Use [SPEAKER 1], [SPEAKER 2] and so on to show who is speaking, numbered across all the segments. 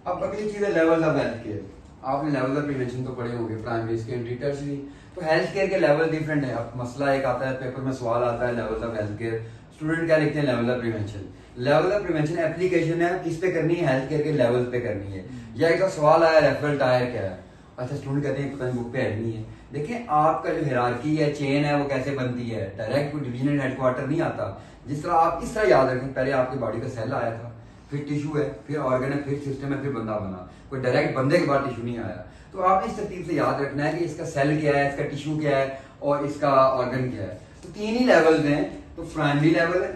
[SPEAKER 1] अब अगली चीज है लेवल ऑफ हेल्थ केयर। आपने लेवल ऑफ प्रिवेंशन तो पढ़े होंगे, प्राइमरी, सेकेंडरी, टर्शियरी। तो हेल्थ केयर के लेवल डिफरेंट है। अब मसला एक आता है, पेपर में सवाल आता है level of health care, student क्या लिखते हैं, level of prevention. Level of prevention application है, किस पे करनी है, हेल्थ केयर के लेवल पे करनी है। या एक सवाल आया रेफरल टायर क्या है, अच्छा स्टूडेंट कहते हैं पता नहीं बुक पे ऐड नहीं है। देखिए आपका जो हिरार्की है, चेन है, वो कैसे बनती है, डायरेक्ट कोई डिवीजन हेडक्वार्टर नहीं आता। जिस तरह आप इस तरह याद रखें, पहले आपकी बॉडी का सेल आया था, फिर टिश्यू है, फिर ऑर्गन है, फिर सिस्टम है, फिर बंदा बना। कोई डायरेक्ट बंदे के बाद टिश्यू नहीं आया। तो आपने इस तरतीब से याद रखना है कि इसका सेल क्या है, इसका टिश्यू क्या है और इसका ऑर्गन क्या है। तो तीन ही लेवल हैं। तो प्राइमरी लेवल है,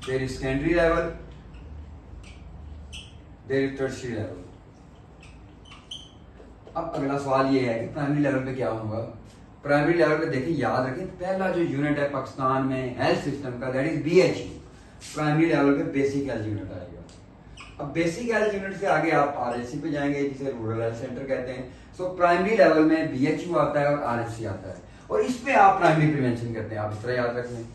[SPEAKER 1] there is secondary level, there is tertiary level. अब अगला सवाल ये है कि प्राइमरी लेवल पे क्या होगा। प्राइमरी लेवल पे देखिए, याद रखें, पहला जो यूनिट है पाकिस्तान में हेल्थ सिस्टम का, that is BHU. Primary level पे बेसिक हेल्थ यूनिट आएगा। अब बेसिक हेल्थ यूनिट से आगे आप आरएचसी पे जाएंगे, जिसे रूरल हेल्थ सेंटर कहते हैं। सो प्राइमरी लेवल में बीएचयू आता है और आरएचसी आता है, और इस पे आप प्राइमरी प्रिवेंशन करते हैं। आप इस तरह याद रख लें।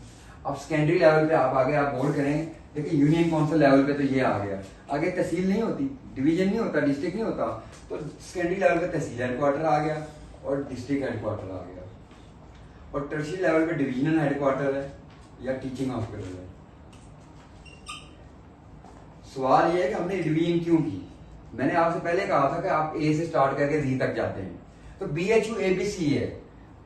[SPEAKER 1] अब सेकेंडरी लेवल पे आप आगे आप बोर्ड करेंगे, देखिए यूनियन काउंसिल लेवल पे तो ये आ गया। आगे तहसील नहीं होती, डिवीजन नहीं होता, डिस्ट्रिक्ट नहीं होता, तो सेकेंडरी लेवल पे तहसील हेडक्वार्टर आ गया और डिस्ट्रिक्ट हेडक्वार्टर आ गया। और टर्शियरी लेवल पे डिवीजनल हेडक्वार्टर है या टीचिंग हॉस्पिटल है। सवाल ये है कि हमने डिवीजन क्यों की। मैंने आपसे पहले कहा था कि आप ए से स्टार्ट करके जी तक जाते हैं, तो बीएचयू एबीसी है,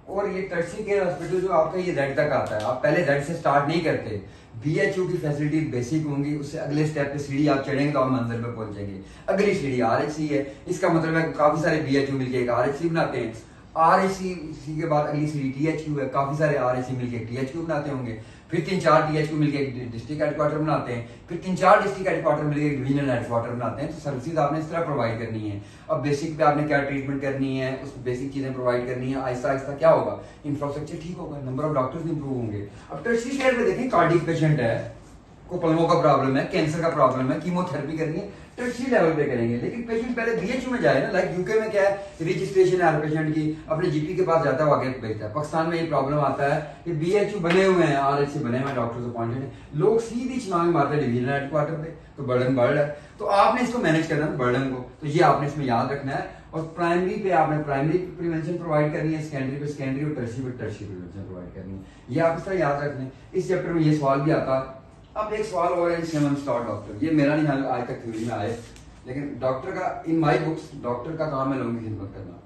[SPEAKER 1] और ये टर्शियरी केयर हॉस्पिटल जो आपका ये जेड तक आता है। आप पहले जेड से स्टार्ट नहीं करते। बीएचयू की फैसिलिटी बेसिक होंगी, उससे अगले स्टेप पे सीढ़ी आप चढ़ेंगे तो आप मंजिल पे पहुंचेंगे। अगली सीढ़ी आरएचसी है। इसका मतलब है काफी सारे बीएचयू मिलके एक आरएचसी बनाते हैं। आरएचसी के बाद अगली सीढ़ी टीएचयू है, काफी सारे आरएचसी मिलके टीएचयू बनाते होंगे। फिर 3-4 टीएचयू मिलके एक डिस्ट्रिक्ट हेडक्वार्टर बनाते हैं। फिर 3-4 डिस्ट्रिक्ट हेडक्वार्टर मिलके एक डिवीजनल हेडक्वार्टर बनाते हैं। तो सर्विसेज आपने इस तरह प्रोवाइड करनी है। अब बेसिक पे आपने क्या ट्रीटमेंट करनी है, उस बेसिक चीजें प्रोवाइड करनी है। आहिस्ता आहिस्ता क्या होगा, इंफ्रास्ट्रक्चर ठीक होगा, नंबर ऑफ डॉक्टर्स इंप्रूव होंगे। अब टर्शियरी केयर में देखें, कार्डियक पेशेंट है, को पल्मों का प्रॉब्लम है, कैंसर का प्रॉब्लम है, कीमोथेरेपी करनी है, टर्शियरी लेवल पे करेंगे। लेकिन पेशेंट पहले बीएचयू में जाए ना। लाइक यूके में क्या है, रजिस्ट्रेशन है हर पेशेंट की, अपने जीपी के पास जाता है, वो आगे भेजता है। पाकिस्तान में ये प्रॉब्लम आता है कि बीएचयू बने हुए हैं, आरएचसी बने हुए हैं, डॉक्टर्स अपॉइंटेड है, लोग सीधी छलांग मारते हैं डिवीजनल हेडक्वार्टर पे, तो बर्डन बढ़ है। तो आपने इसको मैनेज करना है, बर्डन को, तो ये आपने इसमें याद रखना है। और प्राइमरी पे आपने प्राइमरी प्रिवेंशन प्रोवाइड करनी है, सेकेंडरी पे सेकेंडरी और टर्शियरी पे टर्शियरी प्रिवेंशन प्रोवाइड करनी है। ये आप इस तरह याद रख लें। इस चैप्टर में ये सवाल भी आता है। अब एक सवाल और है, 7 स्टार डॉक्टर। ये मेरा नहीं हाल आज तक थ्योरी में आए, लेकिन डॉक्टर का इन माय बुक्स डॉक्टर का काम है लोगों की खिदमत करना।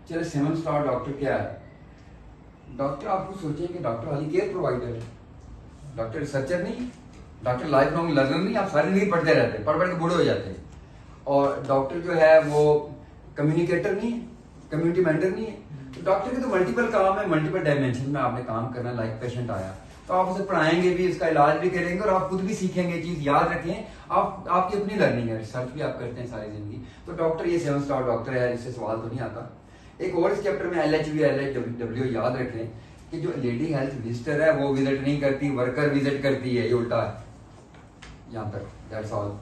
[SPEAKER 1] चलो 7 स्टार डॉक्टर क्या है। डॉक्टर आपको सोचें कि डॉक्टर वाली केयर प्रोवाइडर है, डॉक्टर रिसर्चर नहीं, डॉक्टर लाइफ लॉन्ग लर्नर नहीं। आप सारी जिंदगी पढ़ते रहते हैं, पढ़ पढ़ के बूढ़े हो जाते हैं। और डॉक्टर जो है वो कम्युनिकेटर नहीं है, कम्युनिटी मेंटर नहीं है। तो डॉक्टर के तो मल्टीपल काम है, मल्टीपल डायमेंशन में आपने काम करना है। लाइक पेशेंट आया तो आप उसे पढ़ाएंगे भी, उसका इलाज भी करेंगे, और आप खुद भी सीखेंगे। चीज याद रखें, आपकी अपनी लर्निंग है, रिसर्च भी आप करते हैं सारी जिंदगी। तो डॉक्टर ये 7 स्टार डॉक्टर है, इससे सवाल तो नहीं आता। एक और इस चैप्टर में LHV LHW याद रखें कि जो लेडी हेल्थ विजिटर है वो विजिट नहीं करती, वर्कर विजिट करती है, ये उल्टा है। यहाँ तक, दैट्स ऑल।